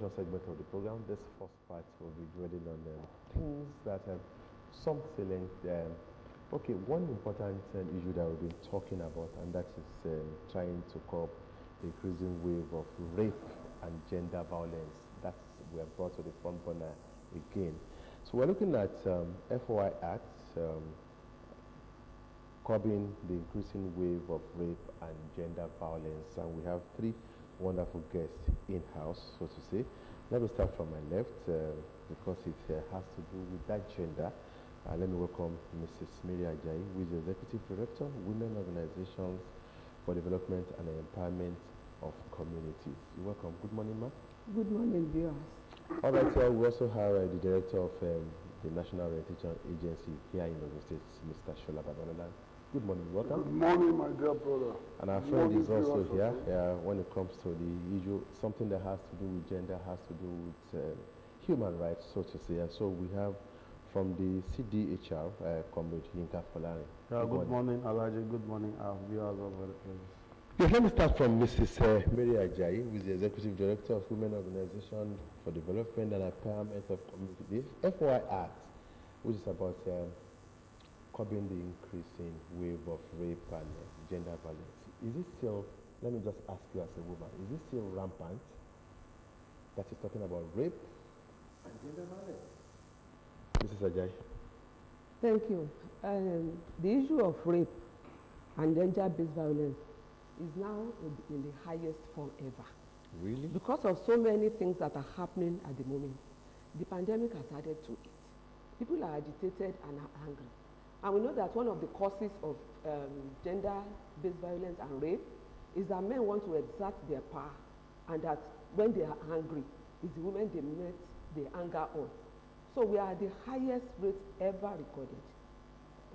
introduction segment of the program. This first part will be dwelling on things that have some salient. Okay, one important issue that we've been talking about, and that is trying to curb the increasing wave of rape and gender violence. That's we are brought to the front burner again. So we're looking at FOI Act, curbing the increasing wave of rape and gender violence, and we have three wonderful guests in-house, so to say. Let me start from my left because it has to do with that gender. Let me welcome Mrs. Mary Ajayi, who is the Executive Director, Women Organizations for Development and Empowerment of Communities. You're welcome. Good morning, ma'am. Good morning, viewers. All right, we also have the Director of the National Orientation Agency here in Ogun State, Mr. Shola Babalola. Good morning, welcome. Good morning, my dear brother. And our friend is also here when it comes to the issue, something that has to do with gender, has to do with human rights, so to say. And so we have from the CDHR, Comrade Yinka Folari. Good morning, Alaji. Good morning, our viewers over the place. Yeah, let me start from Mrs. Mary Ajayi, who is the Executive Director of Women Organization for Development and Empowerment of Communities. FOI Act, which is about curbing the increasing wave of rape and gender violence. Is it still, let me just ask you as a woman, is it still rampant that is talking about rape and gender violence? Mrs. Ajayi. Thank you. The issue of rape and gender-based violence is now in the highest form ever. Really? Because of so many things that are happening at the moment. The pandemic has added to it. People are agitated and are angry. And we know that one of the causes of gender-based violence and rape is that men want to exert their power, and that when they are angry, it's the women they met the anger on. So we are at the highest rate ever recorded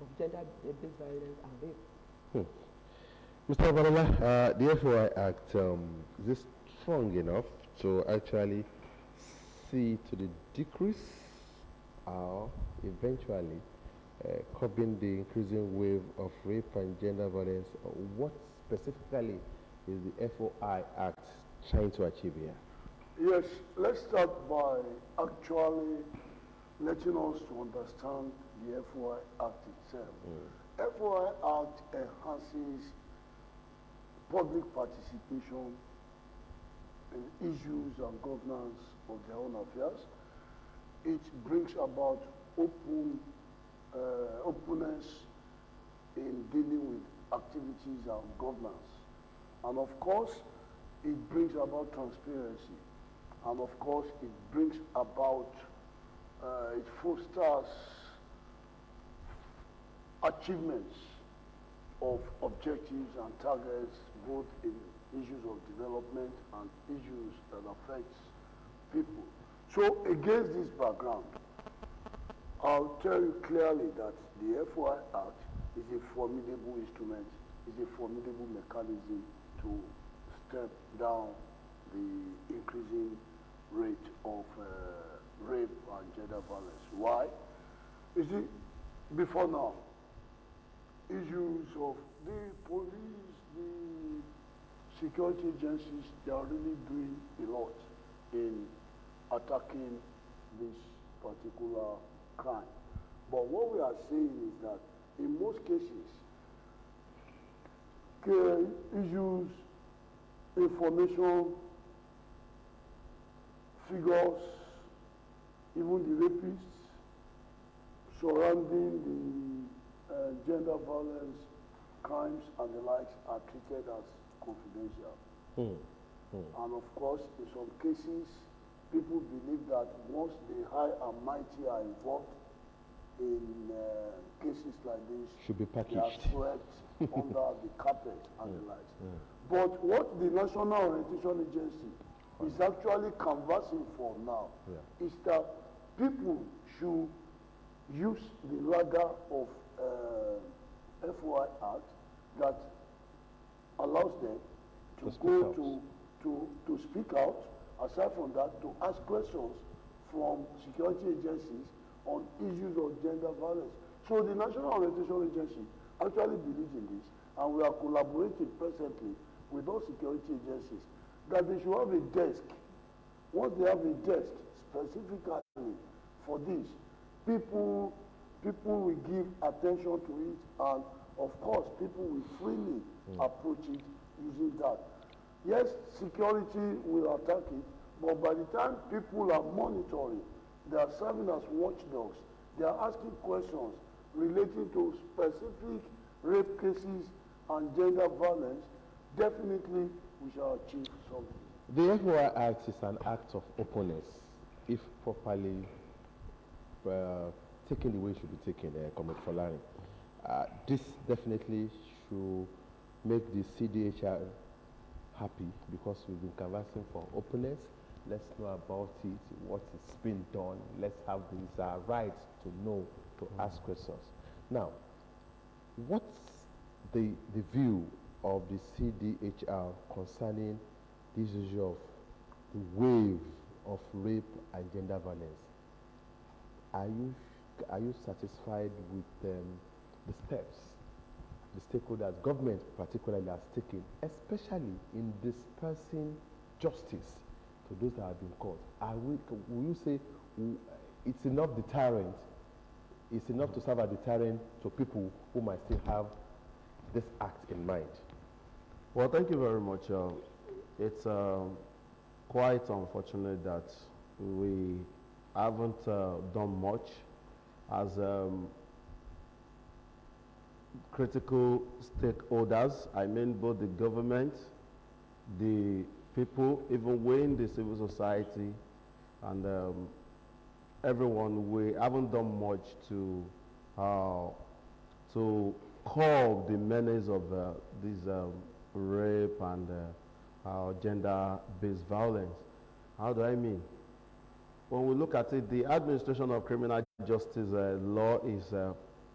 of gender-based violence and rape. Mr. Babalola, the FOI Act, is this strong enough to actually see to the decrease or eventually curbing the increasing wave of rape and gender violence? What specifically is the FOI Act trying to achieve here? Yes, let's start by actually letting us to understand the FOI Act itself. FOI Act enhances public participation in issues and governance of their own affairs. It brings about openness in dealing with activities and governance. And of course, it brings about transparency. And of course, it brings about, it fosters achievements of objectives and targets, both in issues of development and issues that affect people. So against this background, I'll tell you clearly that the FOI Act is a formidable instrument, is a formidable mechanism to step down the increasing rate of rape and gender violence. Why? You see, before now, issues of the police, the security agencies, they are really doing a lot in attacking this particular crime. But what we are saying is that in most cases, issues, information, figures, even the rapists surrounding the gender violence crimes and the likes are treated as confidential. And of course, in some cases, people believe that once the high and mighty are involved in cases like this, should be packaged. They are swept under the carpet and the likes. But what the National Orientation Agency is actually canvassing for now is that people should use the ladder of FOI Act that allows them to speak out. Aside from that, to ask questions from security agencies on issues of gender violence. So the National Orientation Agency actually believes in this, and we are collaborating presently with those security agencies that they should have a desk once they have a desk specifically for this, people will give attention to it, and of course people will freely approach it using that. Yes, security will attack it, but by the time people are monitoring, they are serving as watchdogs, they are asking questions relating to specific rape cases and gender violence, definitely we shall achieve something. The FOI Act is an act of openness, if properly taken the way it should be taken, Comrade Folari. This definitely should make the CDHR happy, because we've been canvassing for openness. Let's know about it, what is being done. Let's have these rights to know, to ask questions. Now, what's the view of the CDHR concerning this issue of the wave of rape and gender violence? Are you satisfied with the steps the stakeholders, government particularly, has taken, especially in dispersing justice to those that have been caught? Will you say it's enough deterrent? It's enough to serve a deterrent to people who might still have this act in mind? Well, thank you very much. It's quite unfortunate that we haven't done much as critical stakeholders. I mean both the government, the people, even within the civil society, and everyone. We haven't done much to curb the menace of these rape and gender-based violence. How do I mean? When we look at it, the administration of criminal justice law is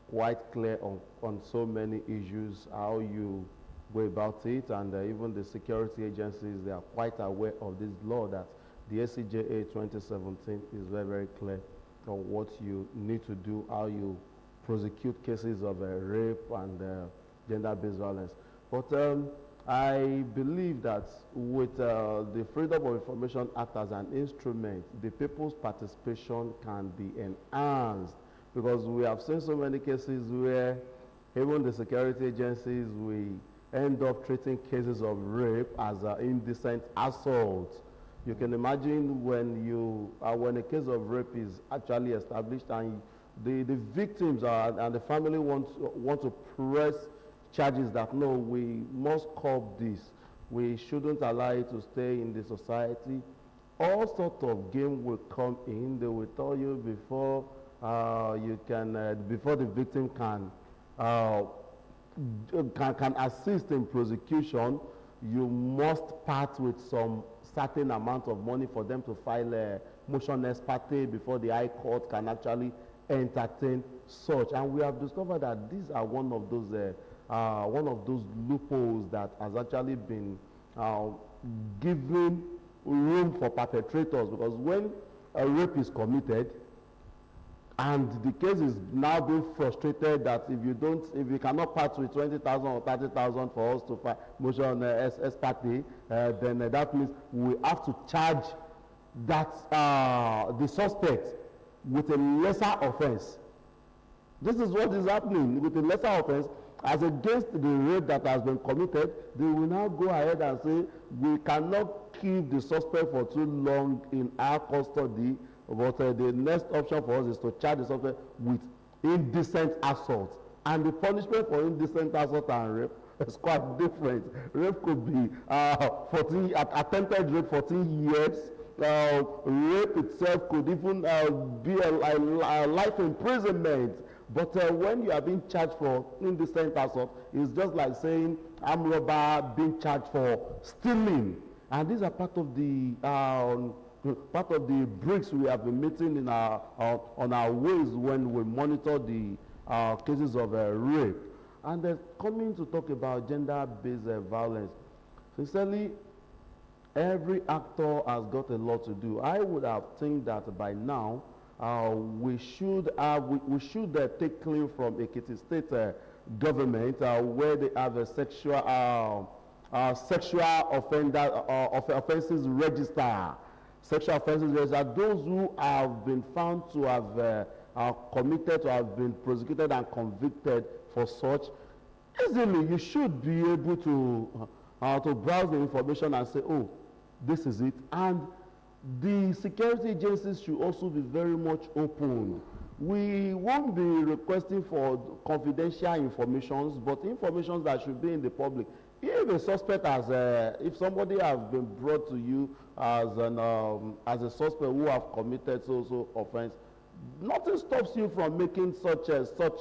quite clear on so many issues, how you go about it, and even the security agencies, they are quite aware of this law, that the SCJA 2017 is very, very clear on what you need to do, how you prosecute cases of rape and gender-based violence. But I believe that with the Freedom of Information Act as an instrument, the people's participation can be enhanced, because we have seen so many cases where even the security agencies, we end up treating cases of rape as indecent assault. You can imagine when a case of rape is actually established and the victims and the family want to press charges that no, we must curb this, we shouldn't allow it to stay in the society. All sorts of game will come in. They will tell you before before the victim can assist in prosecution, you must part with some certain amount of money for them to file a motion ex parte before the High Court can actually entertain such. And we have discovered that these are one of those loopholes that has actually been given room for perpetrators, because when a rape is committed and the case is now being frustrated that if you cannot part with 20,000 or 30,000 for us to file motion ex parte, then that means we have to charge that the suspect with a lesser offense. This is what is happening with a lesser offense. As against the rape that has been committed, they will now go ahead and say, we cannot keep the suspect for too long in our custody, but the next option for us is to charge the suspect with indecent assault. And the punishment for indecent assault and rape is quite different. Rape could be attempted rape 14 years. Rape itself could even be a life imprisonment. But when you are being charged for indecent assault, it's just like saying armed robber being charged for stealing. And these are part of the bricks we have been meeting in on our ways when we monitor the cases of rape. And coming to talk about gender-based violence, sincerely, every actor has got a lot to do. I would have think that by now, we should take claim from Ekiti State government where they have a sexual offenses register. sexual offences. There are those who have been found to have are committed, to have been prosecuted and convicted for such. Easily, you should be able to browse the information and say, oh, this is it. And the security agencies should also be very much open. We won't be requesting for confidential informations, but information that should be in the public. If a suspect if somebody has been brought to you as a suspect who have committed so offense, nothing stops you from making such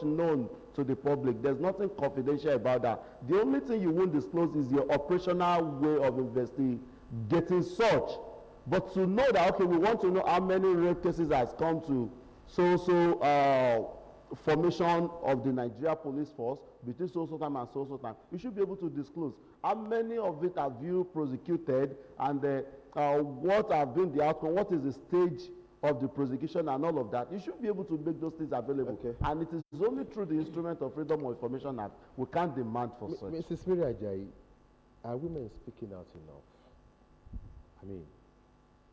known to the public. There's nothing confidential about that. The only thing you won't disclose is your operational way of investigating such. But to know that, okay, we want to know how many rape cases has come to formation of the Nigeria police force between so time and so time, you should be able to disclose how many of it have you prosecuted, and what have been the outcome, what is the stage of the prosecution and all of that. You should be able to make those things available. Okay. And it is only through the instrument of Freedom of Information Act we can't demand for such. Mrs. Mary Ajayi, are women speaking out enough? I mean,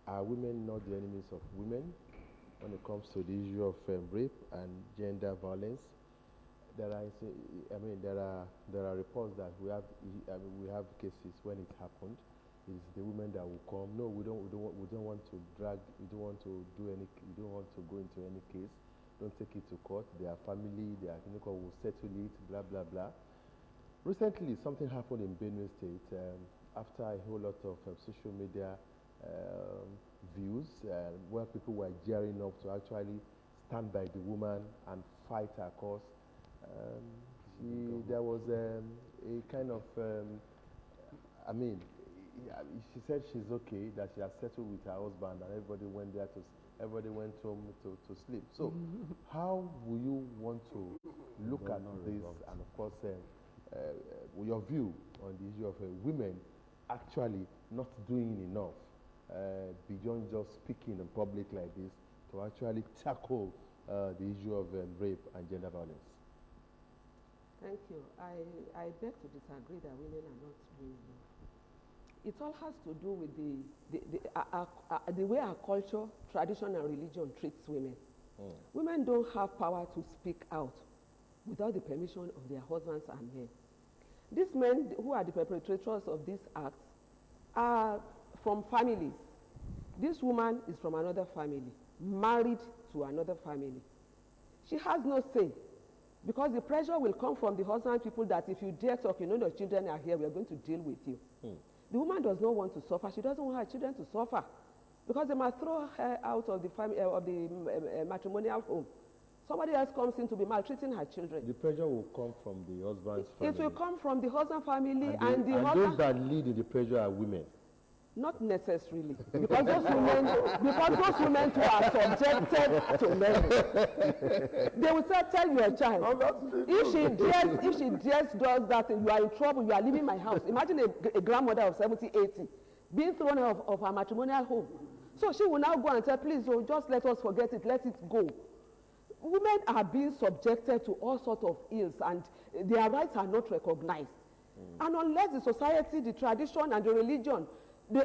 are women not the enemies of women when it comes to the issue of rape and gender violence? There are reports that we have cases when it happened. It's the women that will come. No, we don't want to drag. We don't want to do any. We don't want to go into any case. Don't take it to court. Their family, their clinical will settle it. Blah blah blah. Recently, something happened in Benue State after a whole lot of social media views where people were gearing up to actually stand by the woman and fight her cause. There was a kind of, she said she's okay, that she has settled with her husband, and everybody went home to sleep. So, how will you want to look at this, and of course, your view on the issue of women actually not doing enough beyond just speaking in public like this to actually tackle the issue of rape and gender violence? Thank you. I beg to disagree that women are not doing enough. It all has to do with the way our culture, tradition, and religion treats women. Women don't have power to speak out without the permission of their husbands and men. These men who are the perpetrators of these acts are from families. This woman is from another family, married to another family. She has no say, because the pressure will come from the husband people that if you dare talk, you know the children are here, we are going to deal with you. The woman does not want to suffer. She doesn't want her children to suffer, because they might throw her out of the family of the matrimonial home. Somebody else comes in to be maltreating her children. The pressure will come from the husband's family. It will come from the husband family, and those that lead in the pressure are women. Not necessarily, because those women too are subjected to men. They will say, tell your child, if she just does that, you are in trouble, you are leaving my house. Imagine a grandmother of 70, 80 being thrown out of her matrimonial home. So she will now go and say, please, just let us forget it, let it go. Women are being subjected to all sorts of ills, and their rights are not recognized. And unless the society, the tradition, and the religion,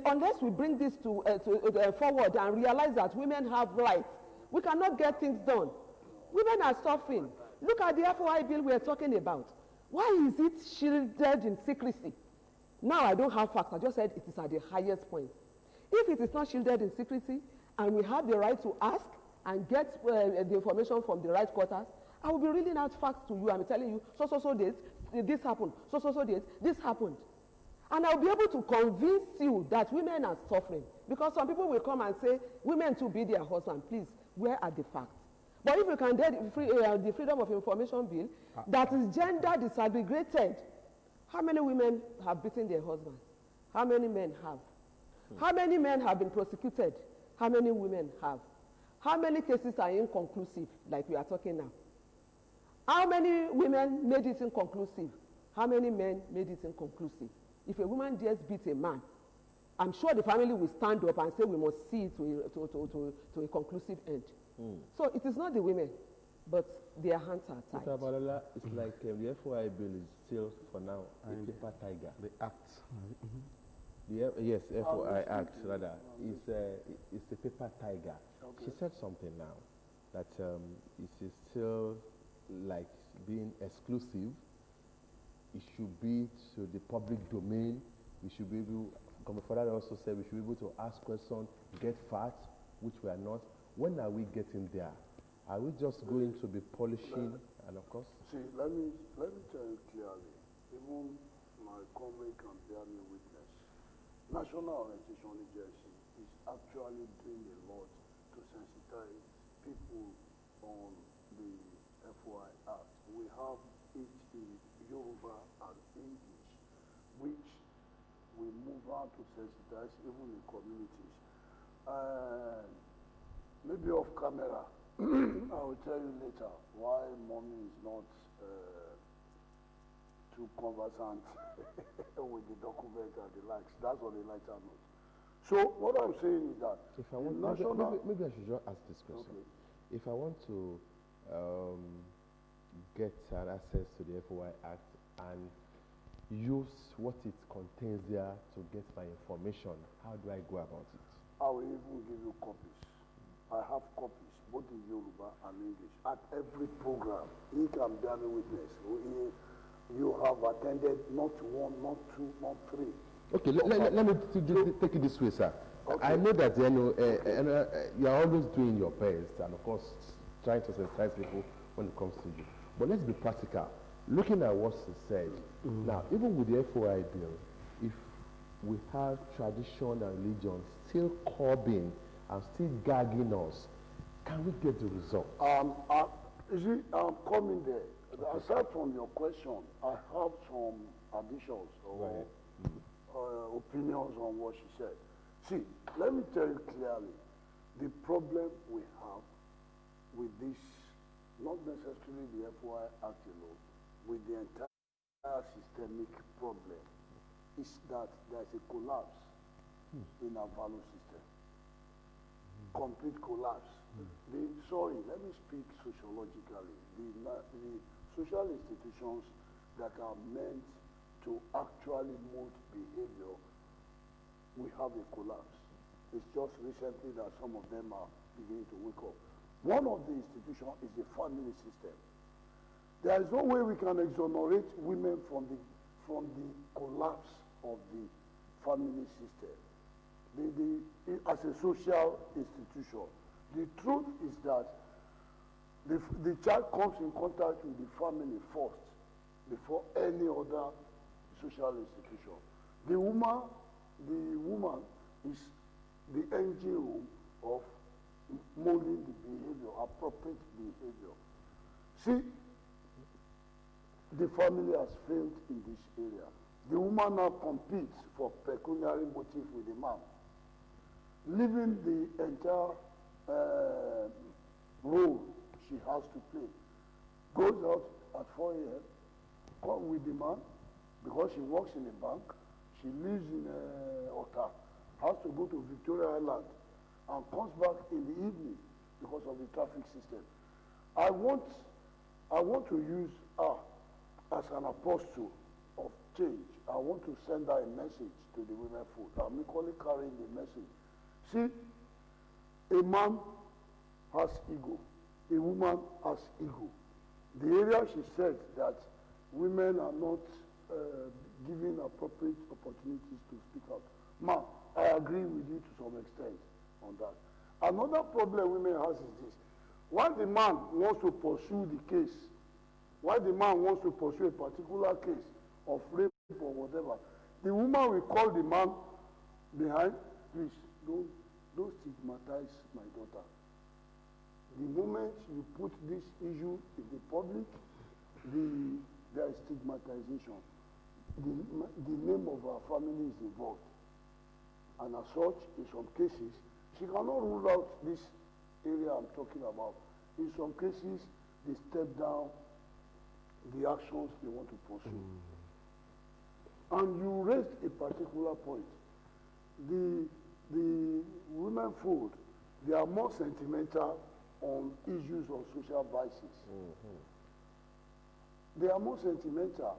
unless we bring this forward and realize that women have rights, we cannot get things done. Women are suffering. Look at the FOI bill we are talking about. Why is it shielded in secrecy? Now I don't have facts. I just said it is at the highest point. If it is not shielded in secrecy, and we have the right to ask and get the information from the right quarters, I will be reading out facts to you. I'm telling you, so days, this happened. So days, this happened. And I'll be able to convince you that women are suffering. Because some people will come and say, women to be their husband. Please, where are the facts? But if you can get the Freedom of Information Bill that is gender disaggregated, how many women have beaten their husbands? How many men have? How many men have been prosecuted? How many women have? How many cases are inconclusive, like we are talking now? How many women made it inconclusive? How many men made it inconclusive? If a woman just beats a man, I'm sure the family will stand up and say we must see it to a conclusive end. So it is not the women, but their hands are tied. Mr. Balola, it's like the FOI bill is still, for now, a paper tiger. The act. Yes, FOI listening Act, to you. rather, is a paper tiger. Okay. She said something now that it is still like being exclusive. It should be to the public domain. We should be able, Comrade Father also said we should be able to ask questions, get facts, which we are not. When are we getting there? Are we just going to be polishing and of course? See, let me tell you clearly, even my comrade can bear me witness. National Orientation Agency is actually doing a lot to sensitize people on the FOI Act. We have it in Yoruba and English, which we move on to sensitize even in communities. Maybe off camera, I will tell you later why mommy is not too conversant with the document and the likes. That's on the lighter note. So what I'm saying is that If I want, maybe I should just ask this question. Okay. If I want to get an access to the FOI Act and use what it contains there to get my information, how do I go about it? I will even give you copies. I have copies, both in Yoruba and English. At every program, he can bear me witness. You have attended not one, not two, not three. Okay, let me take it this way, sir. Okay. I know that you are always doing your best and, of course, trying to sensitize people when it comes to you. But let's be practical. Looking at what she said, now, even with the FOI bill, if we have tradition and religion still curbing and still gagging us, can we get the result? You see, I'm coming there. Okay. Aside from your question, I have some additions or opinions on what she said. See, let me tell you clearly, the problem we have with this, not necessarily the FOI Act alone, with the entire systemic problem, is that there's a collapse in our value system. Complete collapse. Sorry, let me speak sociologically. The social institutions that are meant to actually mold behavior, we have a collapse. It's just recently that some of them are beginning to wake up. One of the institutions is the family system. There is no way we can exonerate women from the collapse of the family system. As a social institution, the truth is that the child comes in contact with the family first before any other social institution. The woman is the engine of molding the behavior, appropriate behavior. See, the family has failed in this area. The woman now competes for pecuniary motive with the man, leaving the entire role she has to play. Goes out at 4 a.m., comes with the man, because she works in a bank, she lives in Ota, has to go to Victoria Island, and comes back in the evening because of the traffic system. I want to use her as an apostle of change. I want to send her a message to the women folk. I'm equally carrying the message. See, a man has ego. A woman has ego. The area she said that women are not given appropriate opportunities to speak out. Ma, I agree with you to some extent on that. Another problem women has is this. While the man wants to pursue the case, while the man wants to pursue a particular case of rape or whatever, the woman will call the man behind, please, don't stigmatize my daughter. The moment you put this issue in the public, there is stigmatization. The name of our family is involved. And as such, in some cases, she cannot rule out this area I'm talking about. In some cases, they step down the actions they want to pursue. And you raised a particular point. The women folk, they are more sentimental on issues of social vices. They are more sentimental.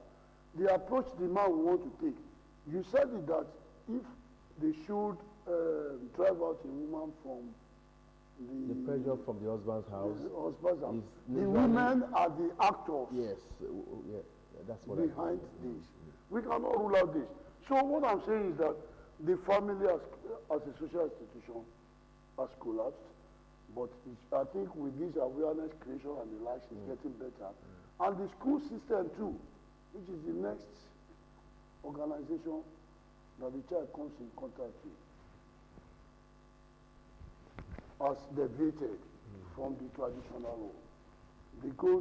They approach the man we want to take. You said it that if they should drive out a woman from The pressure from the husband's house. the husband's house. is The usually- women are the actors Yes, yeah, that's what behind this. We cannot rule out this. So what I'm saying is that the family as a social institution has collapsed, but I think with this awareness creation and the likes, it's getting better. And the school system too, which is the next organization that the child comes in contact with, has deviated from the traditional law. They go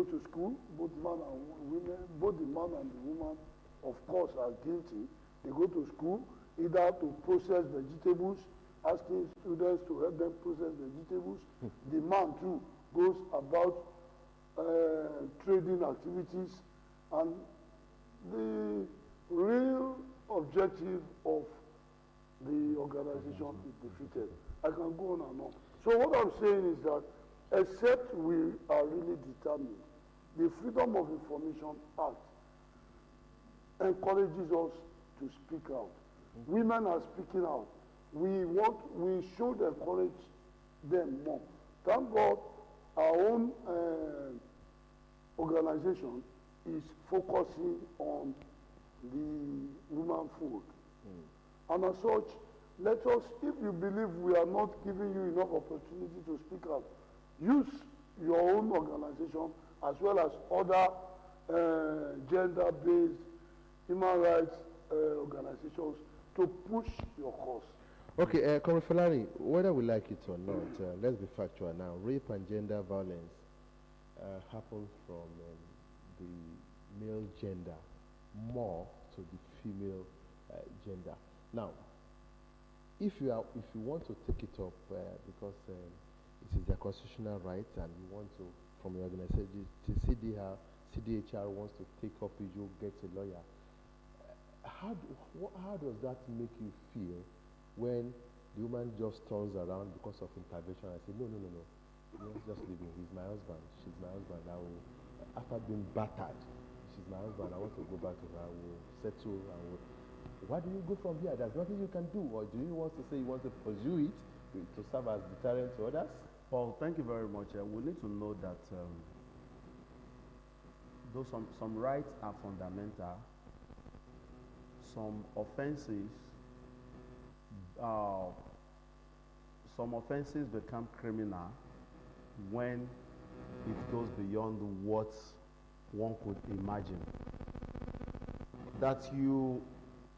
to school, both man and women, both the man and the woman, of course, are guilty. They go to school either to process vegetables, asking students to help them process vegetables. The man too goes about trading activities, and the real objective of the organization is defeated. I can go on and on. So what I'm saying is that except we are really determined, the Freedom of Information Act encourages us to speak out. Women are speaking out. We should encourage them more. Thank God our own organization is focusing on the woman food. And as such, let us, if you believe we are not giving you enough opportunity to speak out, use your own organization as well as other gender-based human rights organizations to push your cause. Okay, Comrade Falani, whether we like it or not, let's be factual now. Rape and gender violence happen from the male gender more to the female gender. Now, if you want to take it up because it is their constitutional right, and you want to, from your organization, CDHR wants to take up issue, get a lawyer. How does that make you feel when the woman just turns around because of intervention and say, no, let's just leave him. He's my husband. She's my husband. After being battered, she's my husband. I want to go back to her. I will settle. Why do you go from here? There's nothing you can do. Or do you want to say you want to pursue it to serve as deterrent to others? Well, thank you very much. We need to know that though some rights are fundamental, some offenses become criminal when it goes beyond what one could imagine. That you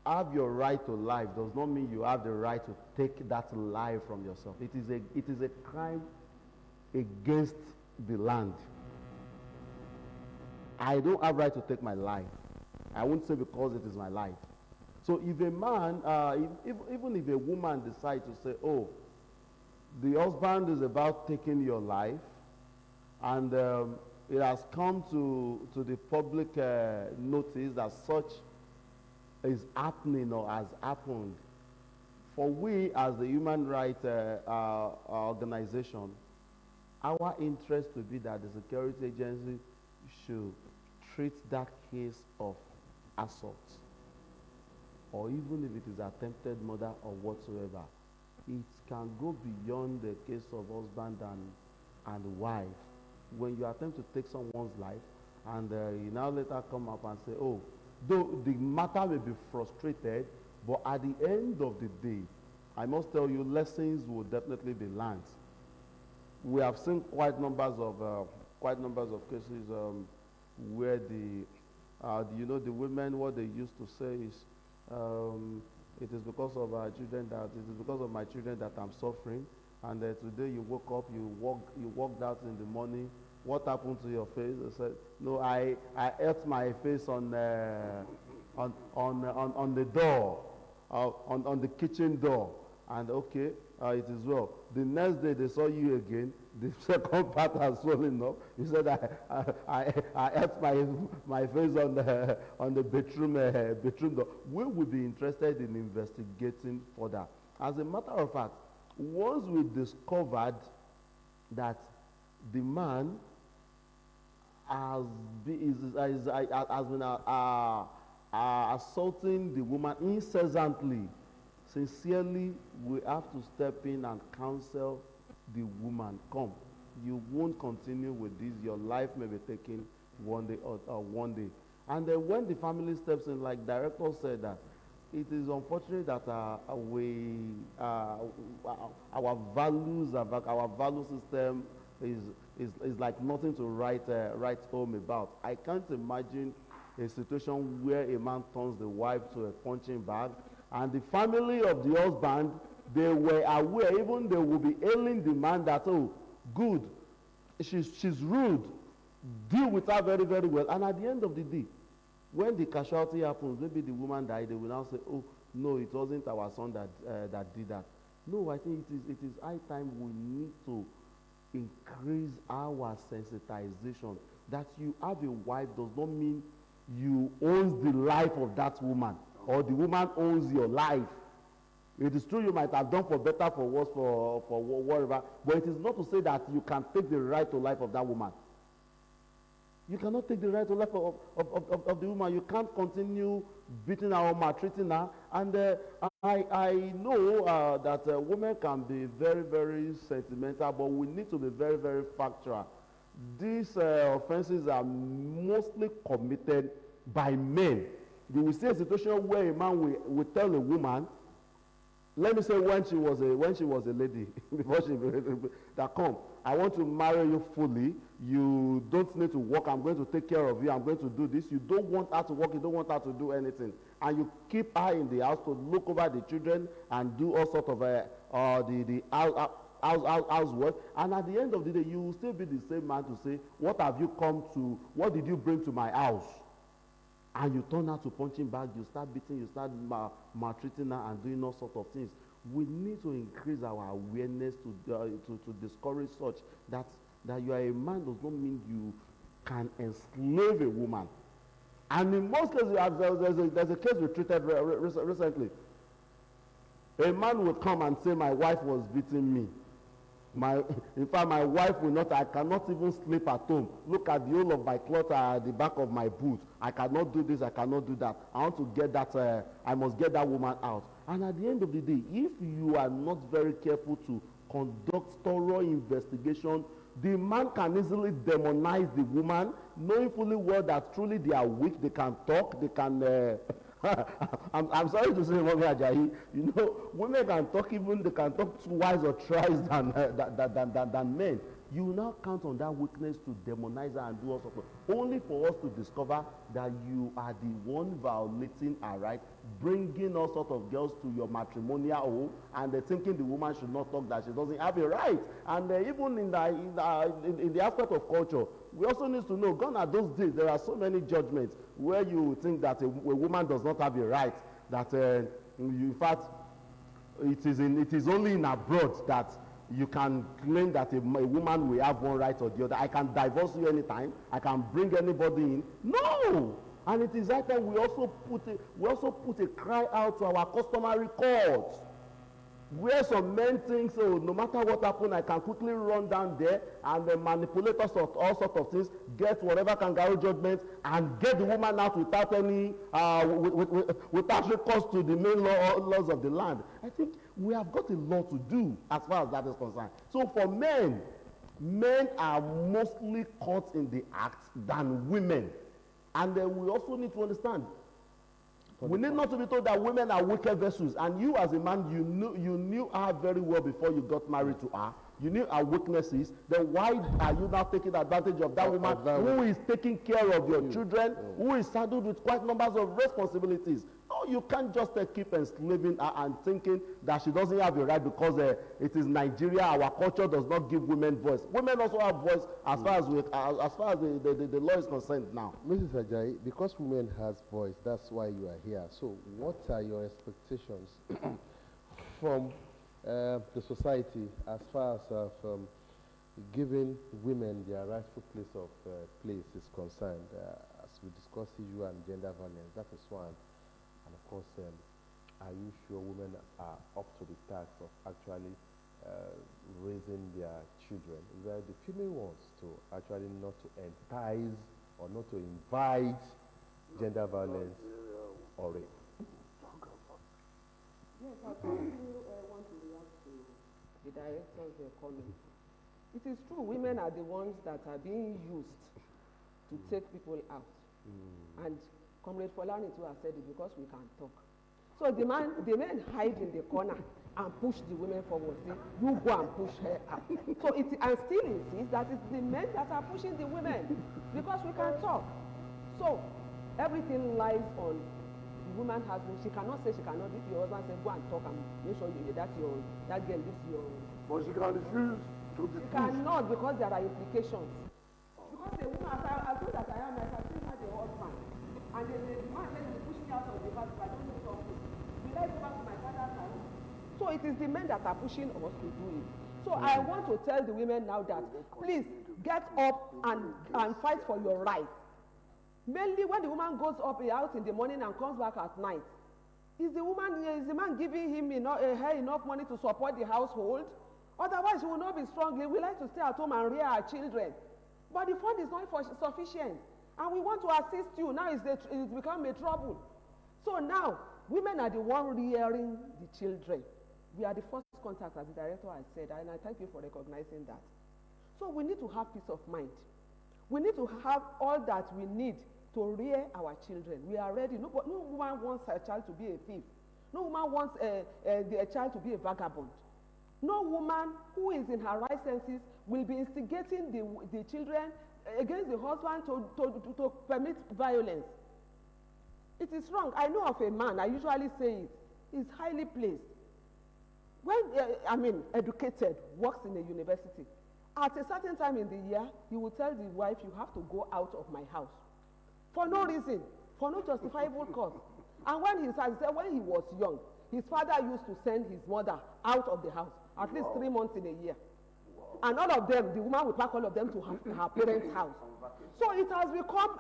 have your right to life does not mean you have the right to take that life from yourself. It is a crime against the land. I don't have right to take my life. I won't say because it is my life. So if a man, even if a woman decides to say, oh, the husband is about taking your life, and it has come to the public notice that such is happening or has happened, for we as the human rights organization, our interest to be that the security agency should treat that case of assault, or even if it is attempted murder or whatsoever, it can go beyond the case of husband and wife. When you attempt to take someone's life, and you now later come up and say, oh, though the matter may be frustrated, but at the end of the day, I must tell you, lessons will definitely be learned. We have seen quite numbers of cases where the women, what they used to say is, it is because of our children that it is because of my children that I'm suffering. And today you woke up, you walked out in the morning. What happened to your face? I said, no, I ate my face on the door, on the kitchen door. And okay, it is well. The next day they saw you again. The second part has swollen up. You said I ate my face on the bedroom door. We will be interested in investigating further. As a matter of fact, once we discovered that the man has been assaulting the woman incessantly, sincerely, we have to step in and counsel the woman. Come, you won't continue with this. Your life may be taken one day or one day. And then when the family steps in, like director said, that it is unfortunate that our values, our value system is like nothing to write home about. I can't imagine a situation where a man turns the wife to a punching bag, and the family of the husband, they were aware, even they will be hailing the man that, oh, good, she's rude, deal with her very, very well. And at the end of the day, when the casualty happens, maybe the woman died, they will now say, oh, no, it wasn't our son that did that. No, I think it is high time we need to increase our sensitization. That you have a wife does not mean you own the life of that woman, or the woman owns your life. It is true you might have done for better, for worse, for whatever, but it is not to say that you can take the right to life of that woman. You cannot take the right to life of the woman. You can't continue beating her or maltreating her. And I know that women can be very, very sentimental, but we need to be very, very factual. These offenses are mostly committed by men. You will see a situation where a man will tell a woman, let me say when she was a lady, before she that come, I want to marry you fully. You don't need to work. I'm going to take care of you. I'm going to do this. You don't want her to work. You don't want her to do anything. And you keep her in the house to look over the children and do all sort of the housework. And at the end of the day, you will still be the same man to say, what have you come to, what did you bring to my house? And you turn her to punching bag, you start beating, you start maltreating her and doing all sorts of things. We need to increase our awareness to discourage such that you are a man does not mean you can enslave a woman. And in most cases, there's a case we treated recently. A man would come and say, my wife was beating me. In fact, my wife will not, I cannot even sleep at home. Look at the whole of my cloth at the back of my boot. I cannot do this, I cannot do that. I want to get that, I must get that woman out. And at the end of the day, if you are not very careful to conduct thorough investigation, the man can easily demonize the woman, knowing fully well that truly they are weak, they can talk, they can... I'm sorry to say, Mami Ajayi, you know, women can talk, even they can talk twice or thrice than men. You will now count on that weakness to demonize her and do all sorts of, only for us to discover that you are the one violating her right, bringing all sorts of girls to your matrimonial home, and thinking the woman should not talk, that she doesn't have a right. And even in the aspect of culture, we also need to know, gone are those days, there are so many judgments where you think that a woman does not have a right, that in fact, it is only in abroad that you can claim that a woman will have one right or the other. I can divorce you anytime. I can bring anybody in. No! And it is that time we also put a cry out to our customary courts, where some men think, so no matter what happens, I can quickly run down there and manipulate all sorts of things, get whatever kangaroo judgment, and get the woman out without any, without recourse to the main laws of the land. I think we have got a lot to do as far as that is concerned. So for men are mostly caught in the act than women. And we also need to understand, we need not to be told that women are wicked vessels. And you as a man, you knew her very well before you got married to her. You knew her weaknesses. Then why are you now taking advantage of that woman who is taking care of your children, who is saddled with quite numbers of responsibilities? No, you can't just keep enslaving her and thinking that she doesn't have a right because it is Nigeria, our culture does not give women voice. Women also have voice as far as the law is concerned now. Mrs. Ajayi, because women has voice, that's why you are here. So what are your expectations from the society as far as giving women their rightful place is concerned? As we discuss issue and gender violence, that is one. And of course, are you sure women are up to the task of actually raising their children? Where the female wants to actually not to entice or not to invite gender violence or rape? Yes, I probably want to react to the director's comment. It is true, women are the ones that are being used to take people out. And Comrade Folani too has said it because we can talk. So the men hide in the corner and push the women forward. Say, you go and push her out. So and still insists that it's the men that are pushing the women because we can talk. So everything lies on the woman husband. She cannot say she cannot. If your husband says go and talk and make sure that girl lives your. But she can refuse to be She cannot because there are implications. Because the woman, as good as I am, I can still have a husband. And the man says he push me out of the house if I don't do something. Will I go back to my father's house? So it is the men that are pushing us to do it. So I want to tell the women now that please get up and fight for your rights. Mainly when the woman goes up out in the morning and comes back at night, is the man giving him enough money to support the household? Otherwise, he will not be strong. We like to stay at home and rear our children. But the fund is not sufficient. And we want to assist you. Now it's become a trouble. So now, women are the one rearing the children. We are the first contact, as the director has said, and I thank you for recognizing that. So we need to have peace of mind. We need to have all that we need to rear our children. We are ready. No woman wants her child to be a thief. No woman wants a child to be a vagabond. No woman who is in her right senses will be instigating the children against the husband to permit violence. It is wrong. I know of a man, I usually say it, he's highly placed. When, educated, works in a university, at a certain time in the year, he will tell the wife, you have to go out of my house. For no reason, for no justifiable cause. And when he was young, his father used to send his mother out of the house, at least 3 months in a year. And all of them, the woman would pack all of them to her parents' house. So it has become,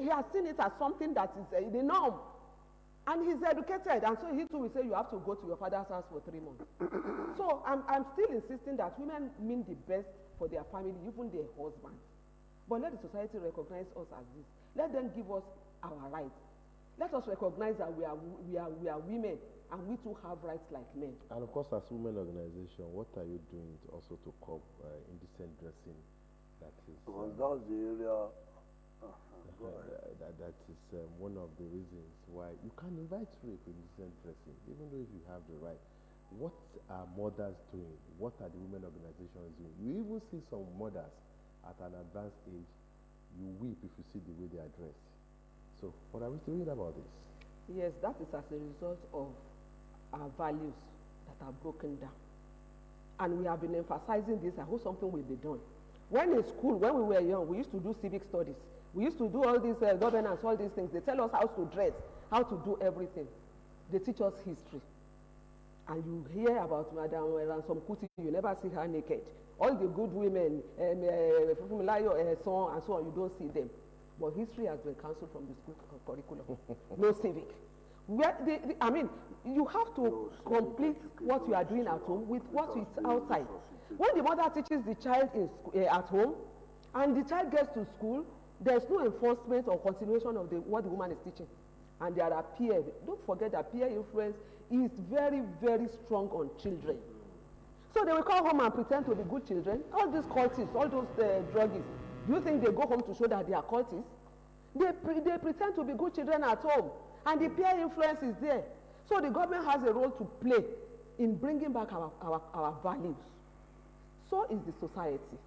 he has seen it as something that is the norm. And he's educated, and so he too will say, you have to go to your father's house for 3 months. So I'm still insisting that women mean the best for their family, even their husbands. But let the society recognize us as this. Let them give us our rights. Let us recognize that we are women, and we too have rights like men. And of course, as women organization, what are you doing also to curb indecent dressing? That is. Well, that's the area. That is one of the reasons why you can invite rape in indecent dressing, even though if you have the right. What are mothers doing? What are the women organizations doing? You even see some mothers at an advanced age, you weep if you see the way they are dressed. So, what are we doing about this? Yes, that is as a result of our values that are broken down. And we have been emphasizing this. I hope something will be done. When in school, when we were young, we used to do civic studies. We used to do all these governance, all these things. They tell us how to dress, how to do everything. They teach us history. And you hear about Madam Ransom Kuti, you never see her naked. All the good women, so and so on, you don't see them. But history has been cancelled from the school curriculum. No civic. You have to complete what you are doing at home with what is outside. When the mother teaches the child at home, and the child gets to school, there's no enforcement or continuation of what the woman is teaching. And there are peer. Don't forget that peer influence is very, very strong on children. So they will come home and pretend to be good children. All these cultists, all those druggists, do you think they go home to show that they are cultists? They pretend to be good children at home. And the peer influence is there. So the government has a role to play in bringing back our values. So is the society.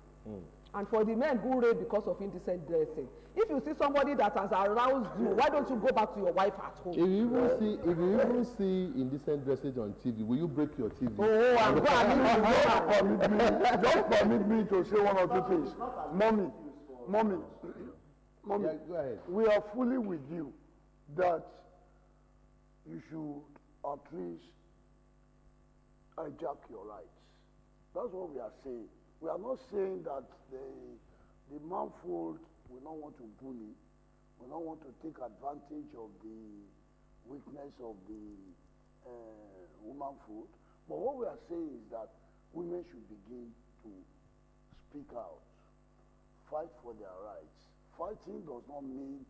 And for the men who rape because of indecent dressing, if you see somebody that has aroused you, why don't you go back to your wife at home? If you even see indecent dressing on TV, will you break your TV? Oh, I'm going Just permit me to say one or two things. Mommy, yeah, go ahead. We are fully with you that you should at least hijack your rights. That's what we are saying. We are not saying that the manfold will not want to bully, will not want to take advantage of the weakness of the womanfold. But what we are saying is that women should begin to speak out, fight for their rights. Fighting does not mean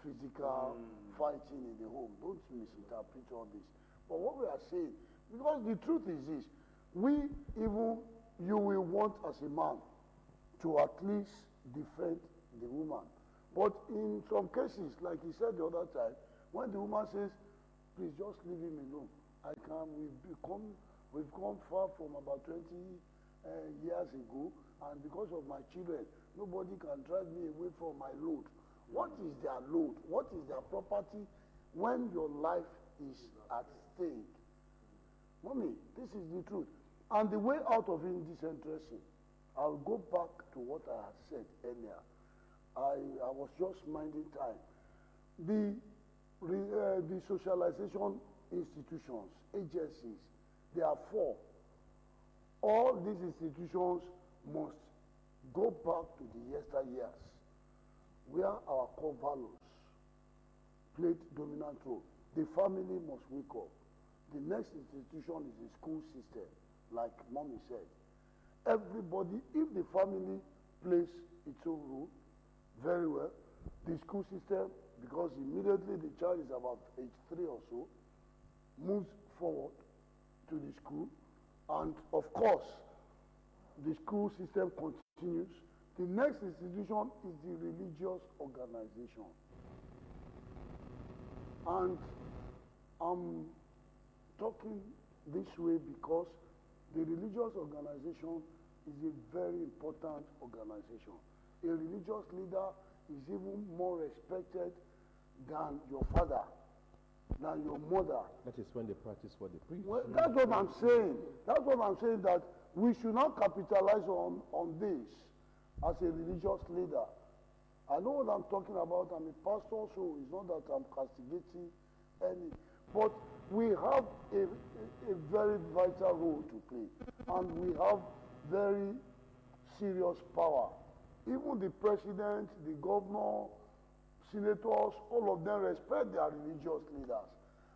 physical fighting in the home. Don't misinterpret all this. But what we are saying, because the truth is this, you will want as a man to at least defend the woman. But in some cases, like he said the other time, when the woman says, please just leave him alone. We've come far from about 20 years ago, and because of my children, nobody can drive me away from my load. What is their load? What is their property when your life is at stake? Mommy, this is the truth. And the way out of it is interesting. I'll go back to what I had said earlier. I was just minding time. The socialization institutions, agencies, there are 4. All these institutions must go back to the yesteryears, where our core values played dominant role. The family must wake up. The next institution is the school system, like Mommy said. Everybody, if the family plays its own role very well, the school system, because immediately the child is about age 3 or so, moves forward to the school, and of course, the school system continues. The next institution is the religious organization. And I'm talking this way because the religious organization is a very important organization. A religious leader is even more respected than your father, than your mother. That is when they practice what they preach. Well, that's what I'm saying. That's what I'm saying, that we should not capitalize on this as a religious leader. I know what I'm talking about. I'm a pastor, so it's not that I'm castigating any. But we have a very vital role to play. And we have very serious power. Even the president, the governor, senators, all of them respect their religious leaders.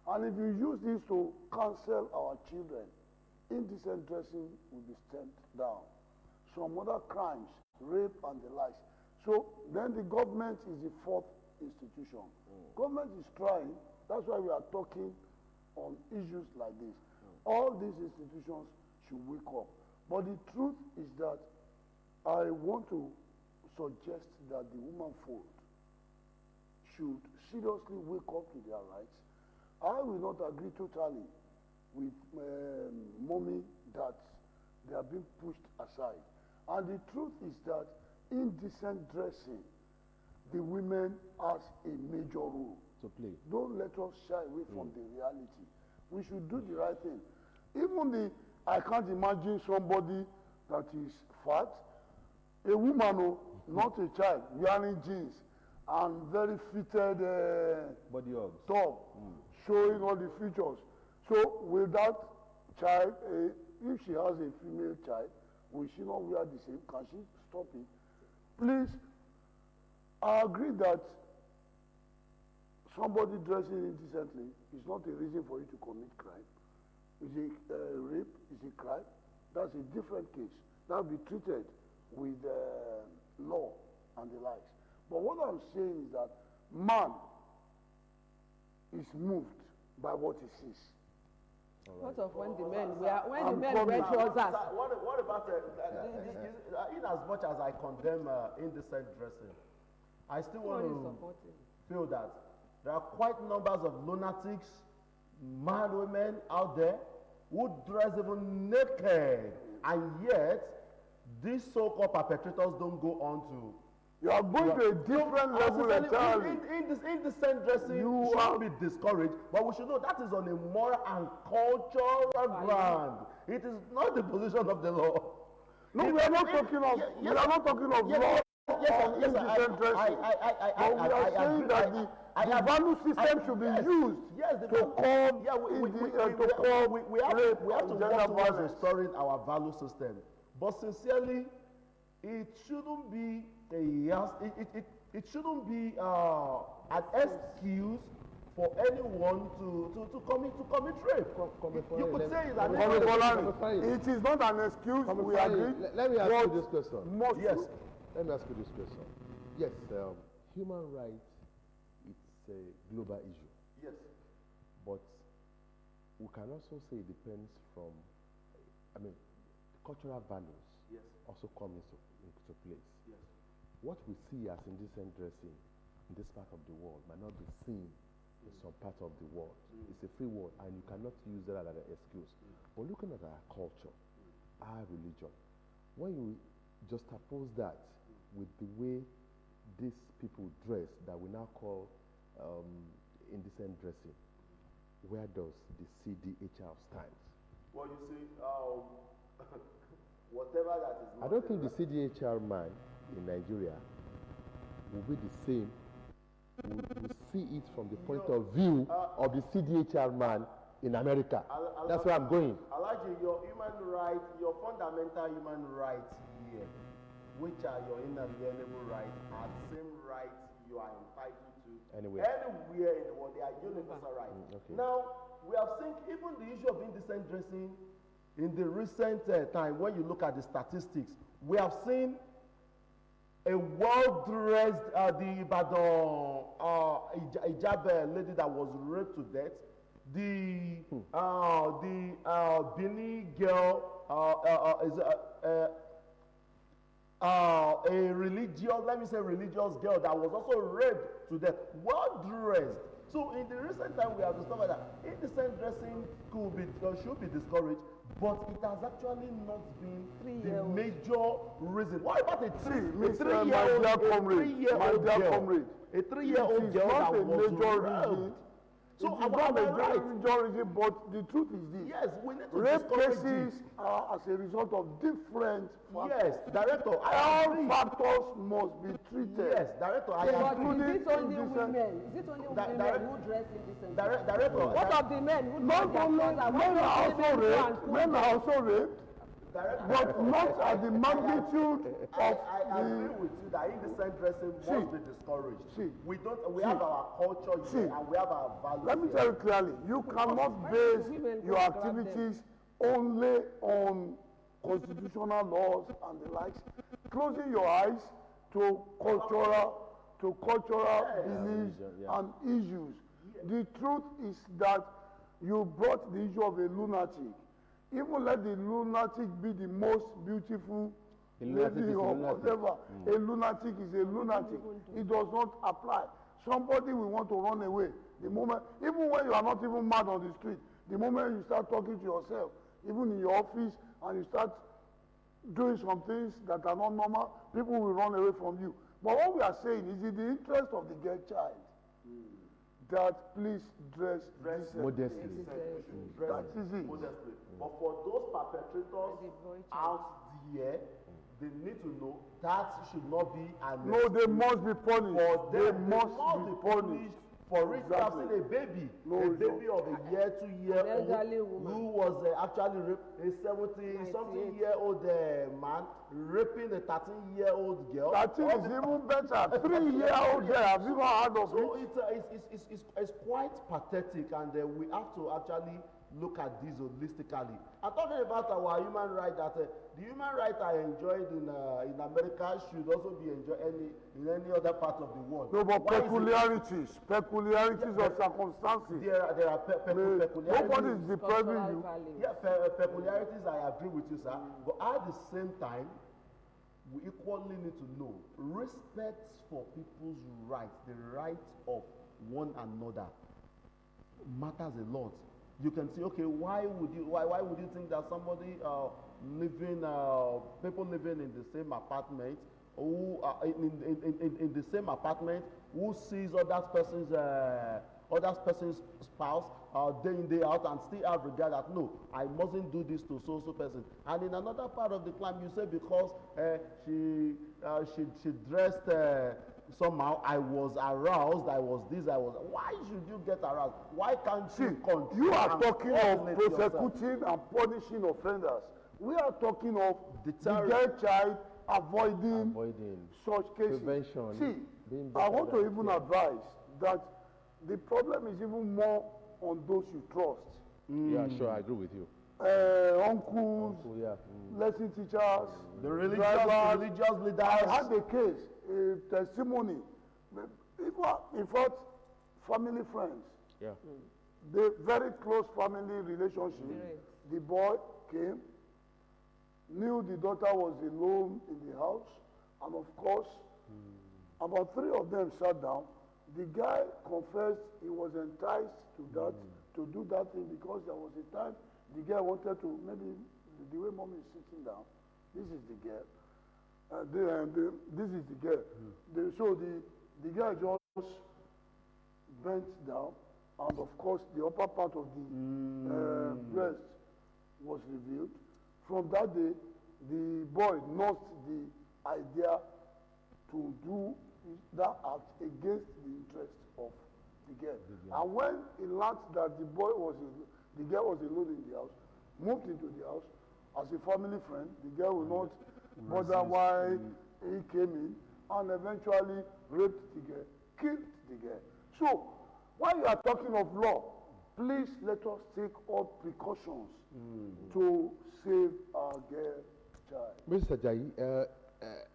And if you use this to counsel our children, indecent dressing will be stamped down. Some other crimes, rape and the likes. So then the government is the 4th institution. Government is trying, that's why we are talking on issues like this. All these institutions should wake up. But the truth is that I want to suggest that the womanfolk should seriously wake up to their rights. I will not agree totally with Mommy that they are being pushed aside. And the truth is that indecent dressing, the women has a major role to play. Don't let us shy away from the reality. We should do the right thing. Even I can't imagine somebody that is fat, a woman, not a child, wearing jeans and very fitted body hugs, top, showing all the features. So will that child, if she has a female child, will she not wear the same? Can she stop it? Please, I agree that somebody dressing indecently is not a reason for you to commit crime. Is a rape, is a crime. That's a different case. That will be treated with law and the likes. But what I'm saying is that man is moved by what he sees. What of when the men wear trousers? What about in as much as I condemn indecent dressing, I still want to feel that there are quite numbers of lunatics, mad women out there who dress even naked, and yet these so-called perpetrators don't go on to. You are going to a different level entirely. Indecent dressing should be discouraged, but we should know that is on a moral and cultural ground. It is not the position of the law. No, we are not talking of. We are not talking of law. Indecent dressing. But we are saying that the value system should be used to curb we have to work towards restoring our value system. But sincerely, it shouldn't be it shouldn't be an excuse for anyone to commit rape. You could say that it is not an excuse. We agree. Let me ask you this question. Yes. Let me ask you this question. Yes, human rights, it it's a global issue. Yes. But we can also say it depends from, I mean, cultural values Yes. also come into place. Yes. What we see as indecent dressing in this part of the world might not be seen in some part of the world. It's a free world, and you cannot use that as an excuse. But looking at our culture, our religion, when you juxtapose that with the way these people dress that we now call indecent dressing, where does the CDHR stand? Well, you see, whatever that is. I don't think the CDHR man in Nigeria will be the same. We see it from the point of view of the CDHR man in America. That's where I'm going. Alaji, your human rights, your fundamental human rights here, which are your inalienable rights, are the same rights you are entitled to Anywhere in the world. They are universal rights. Okay. Now, we have seen even the issue of indecent dressing in the recent time, when you look at the statistics, we have seen a well-dressed, the Ibadan hijab lady that was raped to death, the Benin girl, a religious, let me say religious girl that was also raped to death, well-dressed. So in the recent time, we have discovered that indecent dressing should be discouraged, but it has actually not been the major reason. What about a three-year-old girl? A three-year-old girl that was raped. So about the majority, but the truth is this. Yes, we need to rape discourage cases it. are as a result of different factors. Yes, director. All factors must be treated. Yes, director. I But agree. is it only women? Is it only women who dress indecently? Director. What of the men who Not dress only their clothes? men are also raped, men are also raped, but not at the magnitude I of agree the. with you that indecent dressing must be discouraged. See. We have our culture here and we have our values. Let me tell you clearly, you cannot base your activities only on constitutional laws and the likes. Closing your eyes to cultural beliefs and issues. The truth is that you brought the issue of a lunatic. Even let the lunatic be the most beautiful lady or whatever. A lunatic is a lunatic. It does not apply. Somebody will want to run away. The moment, even when you are not even mad on the street, the moment you start talking to yourself, even in your office, and you start doing some things that are not normal, people will run away from you. But what we are saying is in the interest of the girl child, that please dress modestly. That is it. Modestly. But for those perpetrators out there, they need to know that should not be an No, they must be punished. For They them, must be punished. For it, I've Exactly. seen a baby, No, a no. baby of a year, 2 year An elderly old, woman. who was actually raped, a 70-something year old man raping a 13-year-old girl. That thing is even better. 3-year-old girl, have you not heard of So it? it's quite pathetic, and we have to actually look at this holistically. I'm talking about our human right, that the human right I enjoyed in America should also be enjoyed in any other part of the world. No, but Why is it- peculiarities of circumstances. There are peculiarities. Nobody is depriving Cultural you. value. Yeah, peculiarities, I agree with you, sir. But at the same time, we equally need to know respect for people's rights, the rights of one another, matters a lot. You can say, okay, why would you think that somebody people living in the same apartment, who in the same apartment, who sees other person's spouse day in day out and still have regard that no, I mustn't do this to so person. And in another part of the climb, you say because she dressed somehow, I was aroused, I was this, I was. Why should you get aroused? Why can't you control? You are and talking of coordinate yourself? prosecuting and punishing offenders. We are talking of Deterrent. the girl child avoiding such cases. Prevention. See, Being I better want to than even fear. advise that the problem is even more on those you trust. Yeah, sure, I agree with you. Uncles, So, yeah. lesson teachers, The religious drivers. leaders. I had a case, a testimony. In fact, family friends. Yeah. The very close family relationship. Parents. The boy came, knew the daughter was alone in the house, and of course, about 3 of them sat down. The guy confessed he was enticed to that, to do that thing, because there was a time the guy wanted to, maybe the way mom is sitting down, this is the girl, this is the girl. So the guy just bent down, and of course the upper part of the breast was revealed. From that day, the boy lost the idea to do that act against the interest of the girl. And when he learned that the girl was alone in the house, moved into the house as a family friend, the girl will not bother why he came in, and eventually raped the girl, killed the girl. So, when you are talking of law, please let us take all precautions to save our girl child. Mr. Ajayi,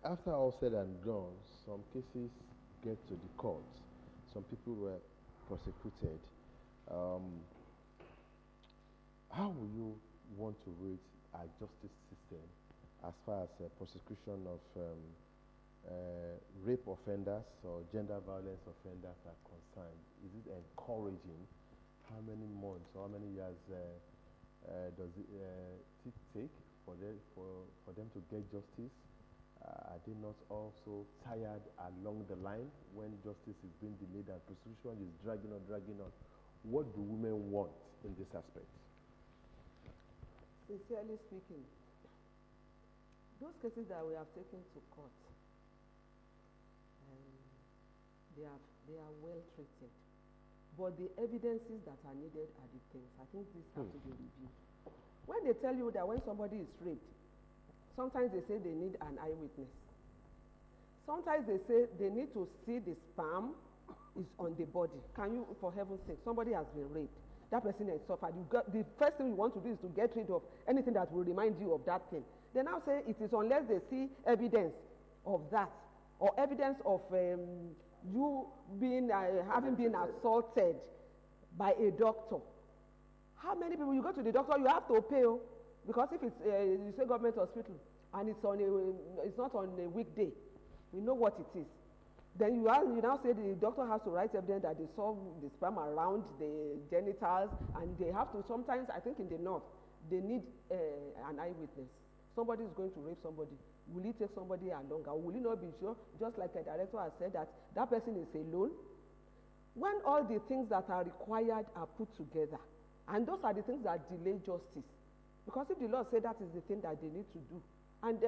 after all said and done, some cases get to the courts. Some people were prosecuted. How will you want to rate our justice system as far as prosecution of rape offenders or gender violence offenders are concerned? Is it encouraging? How many months or how many years does it take for them to get justice? Are they not also tired along the line when justice is being delayed and prosecution is dragging on? What do women want in this aspect? Sincerely speaking, those cases that we have taken to court, they are well treated. But the evidences that are needed are the things. I think these have to be reviewed. When they tell you that when somebody is raped, sometimes they say they need an eyewitness. Sometimes they say they need to see the sperm is on the body. Can you, for heaven's sake, somebody has been raped. That person has suffered. The first thing you want to do is to get rid of anything that will remind you of that thing. They now say it is unless they see evidence of that, or evidence of you being having been assaulted by a doctor. How many people, you go to the doctor, you have to pay, because if it's you say government hospital and it's not on a weekday, we know what it is. Then you now say the doctor has to write evidence that they saw the sperm around the genitals, and they have to, sometimes I think in the north, they need an eyewitness. Somebody is going to rape somebody. Will he take somebody along, or will he not be sure, just like a director has said, that that person is alone? When all the things that are required are put together, and those are the things that delay justice. Because if the law says that is the thing that they need to do, and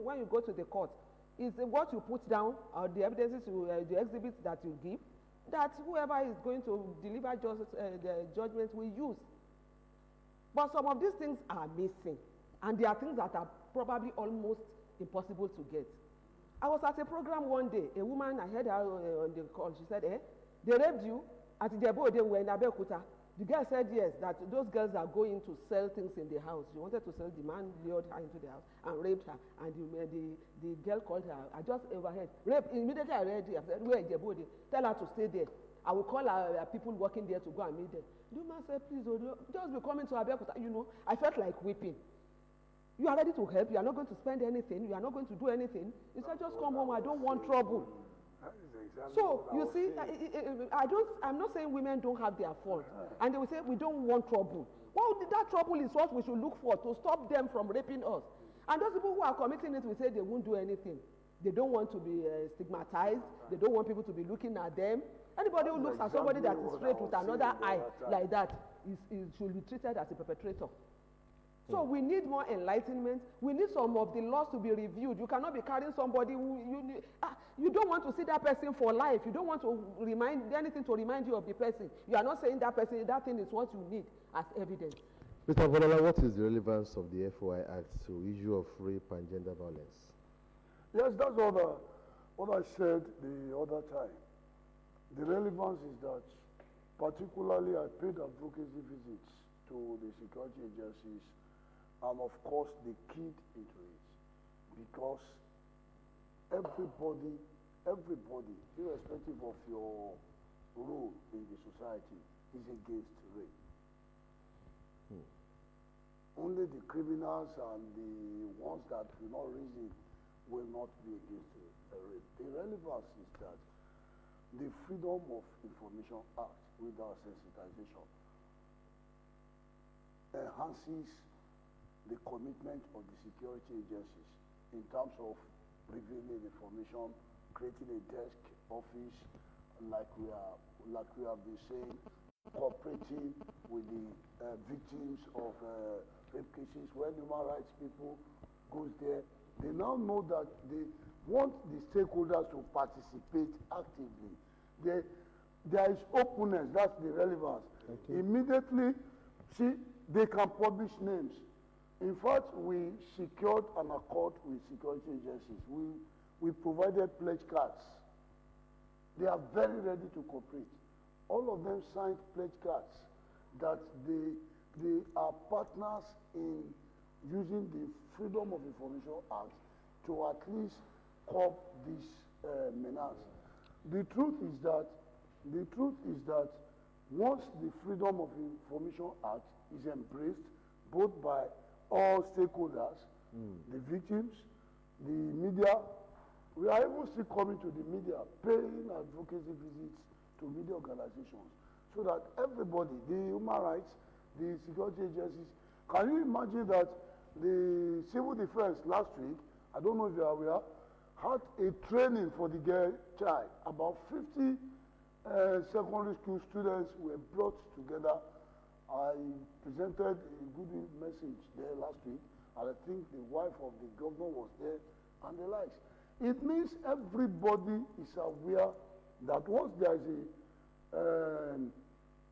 when you go to the court, is what you put down, or the evidences, the exhibits that you give, that whoever is going to deliver the judgment will use. But some of these things are missing, and there are things that are probably almost impossible to get. I was at a program one day. A woman, I heard her on the call. She said, they raped you at Ijebo. They were in Abeokuta. The girl said yes, that those girls are going to sell things in the house. She wanted to sell. The man lured her into the house and raped her. And the girl called her. I just overheard. Rape. Immediately I read it. I said, where Ijebo? Tell her to stay there. I will call our people working there to go and meet them. The woman said, please, just be coming to Abeokuta. I felt like weeping. You are ready to help. You are not going to spend anything. You are not going to do anything. You said, just come home. I don't want trouble. Exactly. So you see, I'm not saying women don't have their fault, and they will say we don't want trouble. Well, that trouble is what we should look for to stop them from raping us. And those people who are committing it will say they won't do anything. They don't want to be stigmatized. They don't want people to be looking at them. Anybody who looks at somebody that is straight with another eye like that should be treated as a perpetrator. So we need more enlightenment. We need some of the laws to be reviewed. You cannot be carrying somebody who you don't want to see that person for life. You don't want to anything to remind you of the person. You are not saying that thing is what you need as evidence. Mr. Bonola, what is the relevance of the FOI Act to issue of rape and gender violence? Yes, that's what I said the other time. The relevance is that particularly I paid advocacy visits to the security agencies, and of course they keyed into it, because everybody, irrespective of your rule in the society is against rape. Only the criminals and the ones that do not reason will not be against rape. The relevance is that the Freedom of Information Act, with our sensitization, enhances the commitment of the security agencies in terms of revealing information, creating a desk office, like we have been saying, cooperating with the victims of rape cases. When human rights people goes there, they now know that they want the stakeholders to participate actively. There is openness, that's the relevance. Okay. Immediately, see, they can publish names. In fact, we secured an accord with security agencies. We provided pledge cards. They are very ready to cooperate. All of them signed pledge cards that they are partners in using the Freedom of Information Act to at least curb this menace. The truth is that once the Freedom of Information Act is embraced both by all stakeholders, the victims, the media, we are even still coming to the media, paying advocacy visits to media organizations, so that everybody, the human rights, the security agencies, can you imagine that the civil defense last week, I don't know if you are aware, had a training for the girl child. About 50 secondary school students were brought together. I presented a good message there last week, and I think the wife of the governor was there, and the likes. It means everybody is aware that once there is a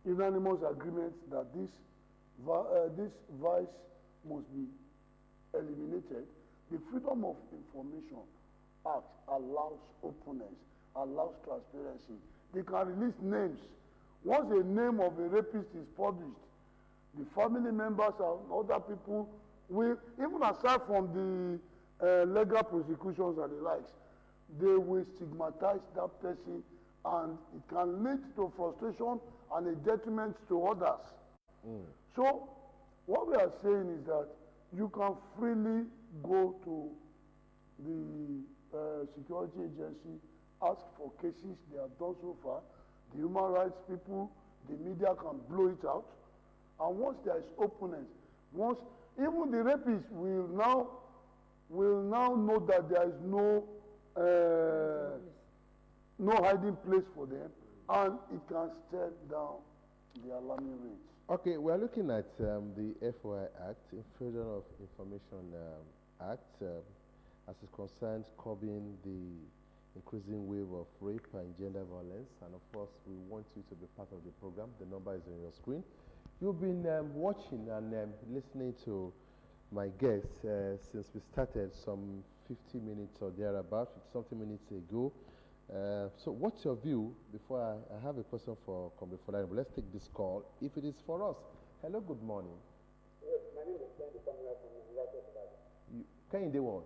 unanimous agreement that this vice must be eliminated, the Freedom of Information Act allows openness, allows transparency. They can release names. Once a name of a rapist is published, the family members and other people will, even aside from the legal prosecutions and the likes, they will stigmatize that person, and it can lead to frustration and a detriment to others. So what we are saying is that you can freely go to the security agency, ask for cases. They have done so far. The human rights people, the media can blow it out. And once there is openness, once even the rapists will now know that there is no hiding place for them, and it can stem down the alarming rates. Okay, we are looking at the FOI Act, Freedom of Information Act, as it concerns curbing the increasing wave of rape and gender violence. And of course, we want you to be part of the program. The number is on your screen. You've been watching and listening to my guests since we started some 50 minutes or thereabout, 50-something minutes ago. So what's your view? Before I have a question for Comrade Folani, but let's take this call. If it is for us. Hello, good morning. Yes, my name is Kendi Samuel from University. Kehinde what?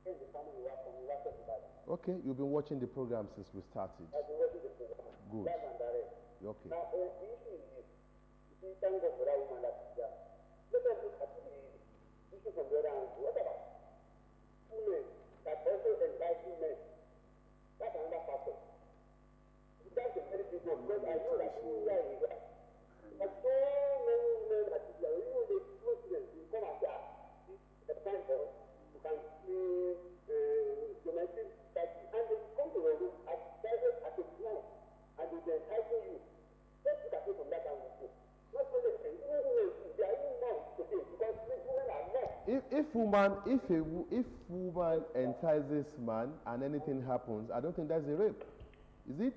Kendi Samuel from University. Okay, you've been watching the program since we started. I've been watching the program. Good. Live and direct. Okay. Now, the issue is this. You see, thank God for that woman that is there. Let us look at the issue from the other angle. What about women that also entitle men? That's another factor. That's a very big one, because I know that India is there. But so many men that is there, even the school students, you come and say, it's the time for us. You can see domestic study, and they come to your room as private as a client, and they entitle you. Let's look at it from that angle too. Not only men, even women, they are even men today, because these women are men. If woman entices man and anything happens, I don't think that's a rape. Is it?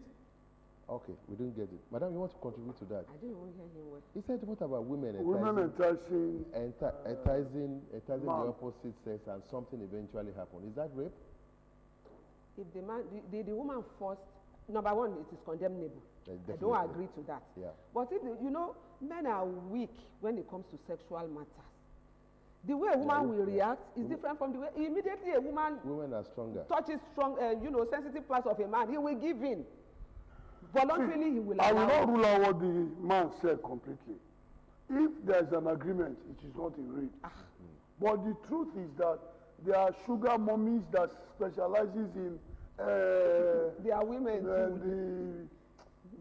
Okay, we don't get it. Madam, you want to contribute to that? I didn't even hear him well. He said, what about women enticing the opposite sex and something eventually happens? Is that rape? If the man, the woman forced, number one, it is condemnable. I don't agree to that. Yeah. But if men are weak when it comes to sexual matters. The way a woman will react is different from the way immediately a woman women are stronger. Touches strong, sensitive parts of a man, he will give in. voluntarily he will I will allow not it. rule out what the man said completely. If there is an agreement, it is not in rape. But the truth is that there are sugar mummies that specializes in There are women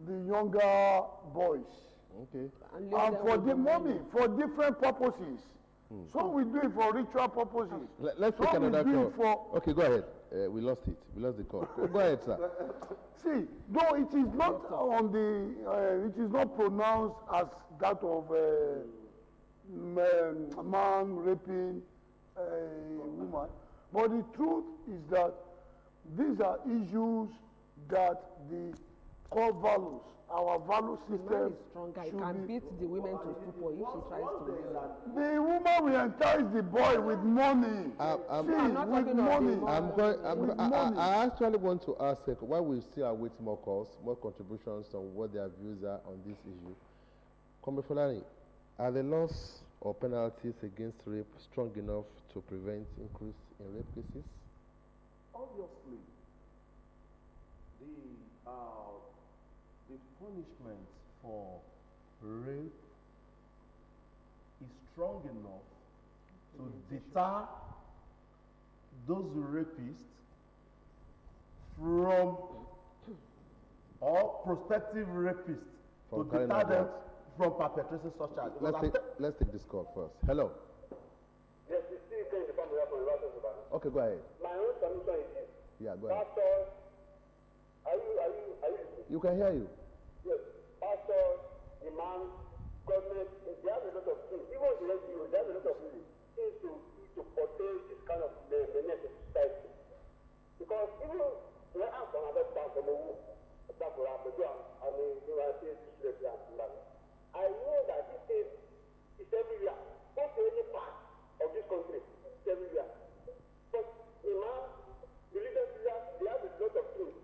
the younger boys. Okay. and And for the money, for different purposes. Some we do it for ritual purposes. Let's take Some we another do it call. for Okay, go ahead. We lost it. We lost the call. Go ahead, sir. See, though it is not on the, it is not pronounced as that of man raping a woman, but the truth is that these are issues that the core values, our value the man system, is stronger. He should can be. beat the women to stupor if she tries to win them. The woman will entice the boy with money. See, I'm not with talking of money. the I actually want to ask, while we still await more calls, more contributions on what their views are on this issue. Comrade Folani, are the laws or penalties against rape strong enough to prevent increase in rape cases? Obviously, the punishment for rape is strong enough to deter those rapists from, or prospective rapists, to From carrying deter out them acts. from perpetrating such acts. Let's take this call first. Hello. Yes, we still can become the from Russia. Okay, go ahead. My own submission is this. Yeah, go ahead. Pastor, are you listening? You can hear you. Yes. Pastor, imam, government, they have a lot of things. Even the NGO, they have a lot of things to portray this kind of menace to society. Because even when I'm from another town, from a womb, I know that this thing is everywhere. Not in any part of this country. It's everywhere. But imam, religious leaders, they have a lot of things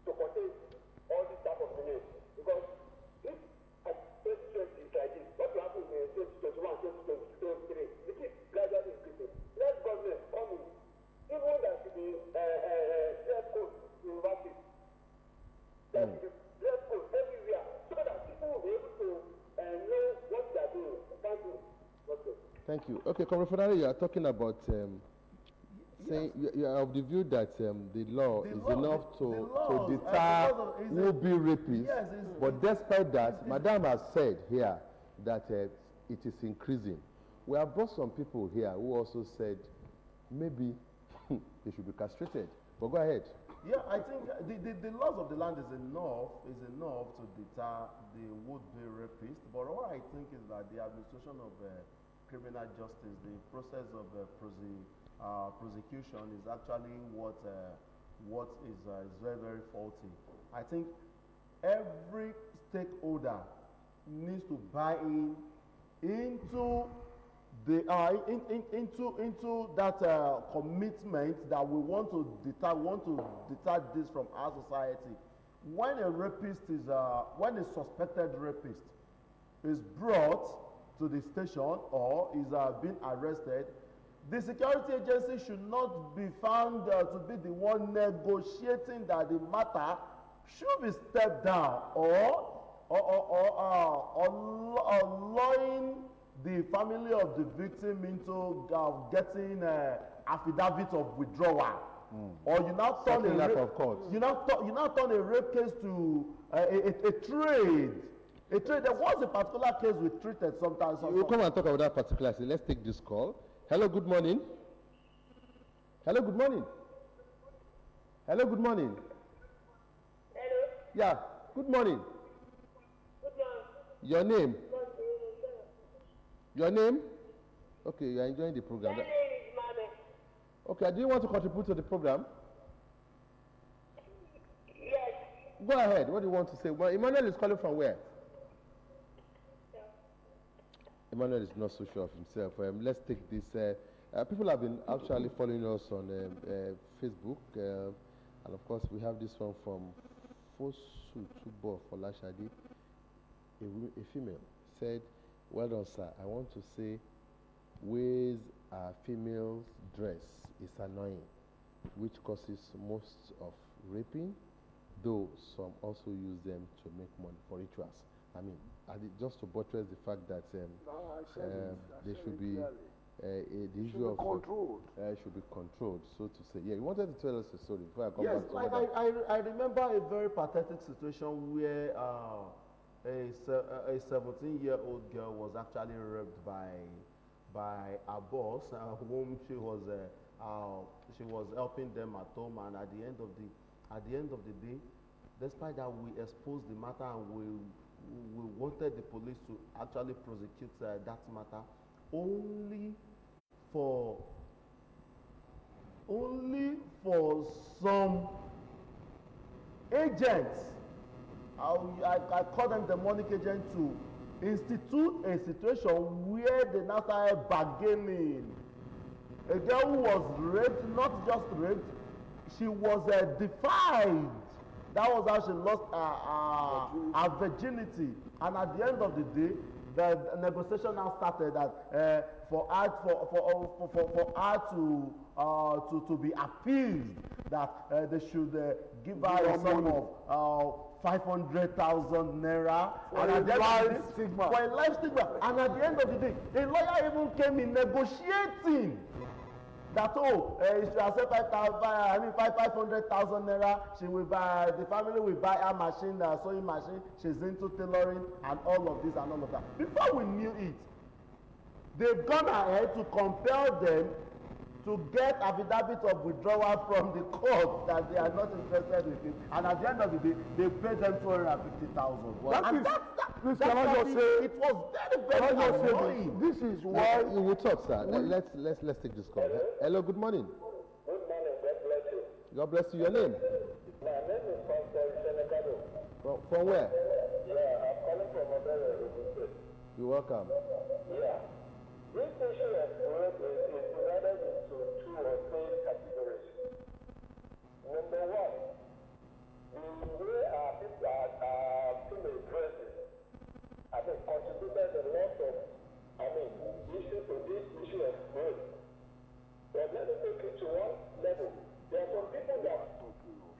to portray all this type of menace. Because if at 2020 is like this, what will happen in 2021, 2022, 2023? This is gradually increasing. Let government come in. Even there should be dress code in universities. There should be dress code everywhere so that people will be able to know what they are doing. Thank you. Okay. Thank you. Okay, Comrade Folani, you are talking about saying you are of the view that the law is enough to deter would-be rapists. Yes, but despite that, Madam has said here that it is increasing. We have brought some people here who also said maybe they should be castrated. But go ahead. Yeah, I think the laws of the land is enough to deter the would-be rapist. But what I think is that the administration of criminal justice, the process of prosecution is actually what is very, very faulty. I think every stakeholder needs to buy into the into that commitment that we want to deter this from our society. When a rapist is when a suspected rapist is brought to the station or is being arrested, the security agency should not be found to be the one negotiating that the matter should be stepped down or allowing the family of the victim into getting affidavit of withdrawal. Or you now turn a rape, you now turn a rape case to a trade. There was a particular case we treated sometimes. We'll come and talk about that particular case. Let's take this call. Hello, good morning. Hello, good morning. Hello, good morning. Hello. Yeah, good morning. Good morning. Your name? Your name? Okay, you are enjoying the program. My name is Mame. Okay, do you want to contribute to the program? Yes. Go ahead. What do you want to say? Well, Emmanuel is calling from where? Emmanuel is not so sure of himself. Let's take this. People have been actually following us on Facebook. And of course, we have this one from Fosu Tubo Folashadi, a female, said, "Well done, sir. I want to say ways a female's dress is annoying, which causes most of raping though some also use them to make money for rituals. I mean, just to buttress the fact that they should be the issue of controlled. Should be controlled, so to say. Yeah, you wanted to tell us a story before I come Yes, back to like that. I remember a very pathetic situation where a 17-year-old girl was actually raped by a boss whom she was helping them at home, and at the end of the day, despite that, we exposed the matter and we wanted the police to actually prosecute that matter, only for some agents, I call them demonic agents, to institute a situation where they now started bargaining. A girl who was raped, not just raped, she was defied. That was how she lost her virginity. And at the end of the day, the negotiation now started that for her to be appeased, that they should give her a sum of 500,000 naira for a life stigma. For a life stigma. And at the end of the day, a lawyer even came in negotiating that if she accept 500,000 naira, she will buy, the family will buy a machine, sewing machine. She's into tailoring and all of this and all of that. Before we knew it, they've gone ahead to compel them to get affidavit of withdrawal from the court that they are not interested with it, and at the end of the day, they paid them 250,000. Please, can I just say, it was very annoying. This is why you will talk, sir. Let's take this call. Hello, good morning. Good morning, God bless you. God bless you. Your name? My name is Pastor Senegado. From where? Yeah, I'm calling from Odele. You're welcome. Yeah. This issue of rape is divided into two or three categories. Number one, the way our people are female dresses, I think, contributed a lot of, issue to this issue of rape. But let me take it to one level. There are some people that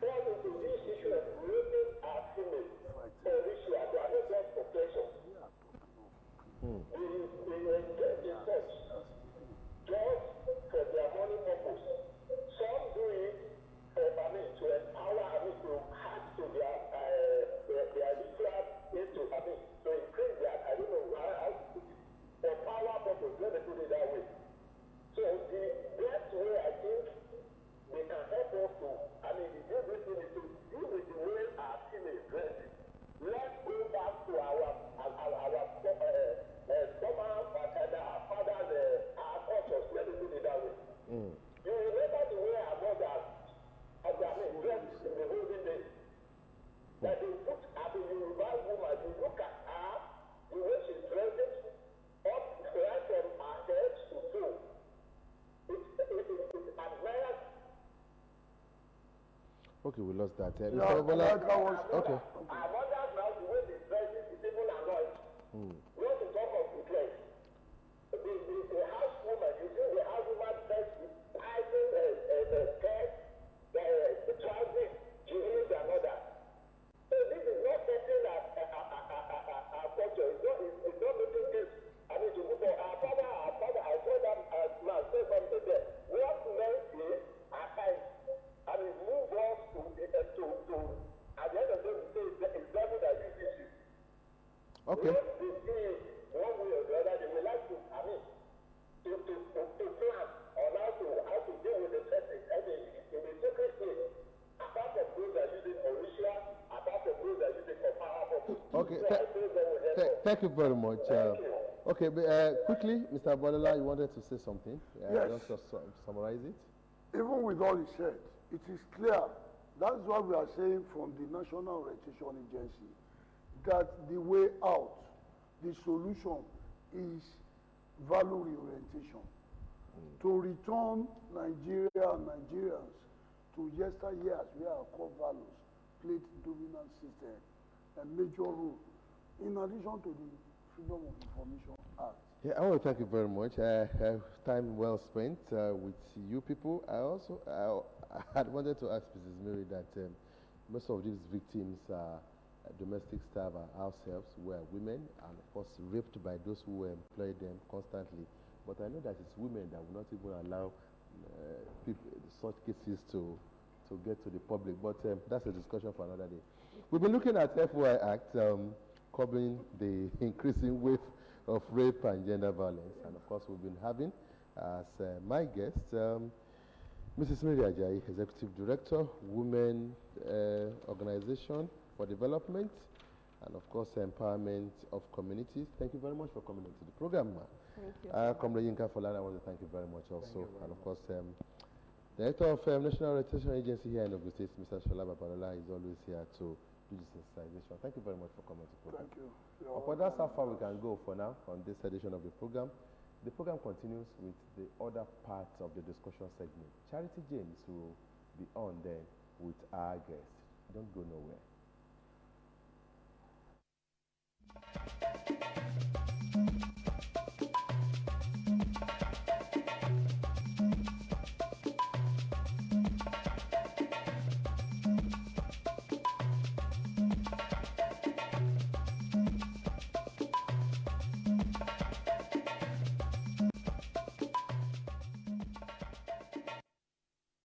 fall into this issue of raping our females for ritual, they are not just for pleasure. They engage in sex just for their money purpose. Some do it for, to empower, to add to their ritual into, to increase their, I don't know how to put it, for power purpose, let me put it that way. So the best way I think they can help us to, the good thing is to deal with the way our female dresses. Let's go back to our fathers, our cultures, let me put it that way. You remember the way our mothers, dressed in the olden days, that they put the Yoruba woman, you look at her, the way she dresses, up right from her head to toe. It's admired. Okay, we lost that. okay. Our mothers now, the way they dress is even annoying. Not to talk of the dress. The house woman, you see the house woman dress with tightening the skirt, the trousers, jeans and all that. So this is not something that our culture is not making this. To look for our father, I saw that man say something there. What men is at times, move us to at the end of the day, it's devil that uses you. Okay. They see one way or the other, they will like to, to plan on how to deal with the person. In the secret place, apart from those that use it for ritual, apart from those that use it for power purpose. Okay. So I think that will help us. Thank you very much. Thank you. Okay, quickly, Mr. Bodola, you wanted to say something? Yes. Just summarize it. even with all he said, it is clear. That's what we are saying from the National Orientation Agency, that the way out, the solution is value reorientation. To return Nigeria and Nigerians to yesteryears where our core values played dominant system, a major role, in addition to the Freedom of Information Act. Yeah, I want to thank you very much. Time well spent with you people. I had wanted to ask Mrs. Mary that most of these victims are domestic staff ourselves, were women, and of course raped by those who employ them constantly. But I know that it's women that will not even allow people, such cases to get to the public. But that's a discussion for another day. We've been looking at FY Act covering the increasing wave of rape and gender violence. And of course, we've been having as my guest Mrs. Mary Ajayi, Executive Director, Women Organization for Development, and of course, Empowerment of Communities. Thank you very much for coming into the program, ma'am. Thank you. Comrade Yinka Folana, I want to thank you very much also. And of course, Director of National Orientation Agency here in Ogun State, Mr. Shola Babalola, is always here to do this sensitization. Thank you very much for coming to the program. Thank you. But that's how far we can go for now on this edition of the program. The program continues with the other parts of the discussion segment. Charity James will be on there with our guest. Don't go nowhere.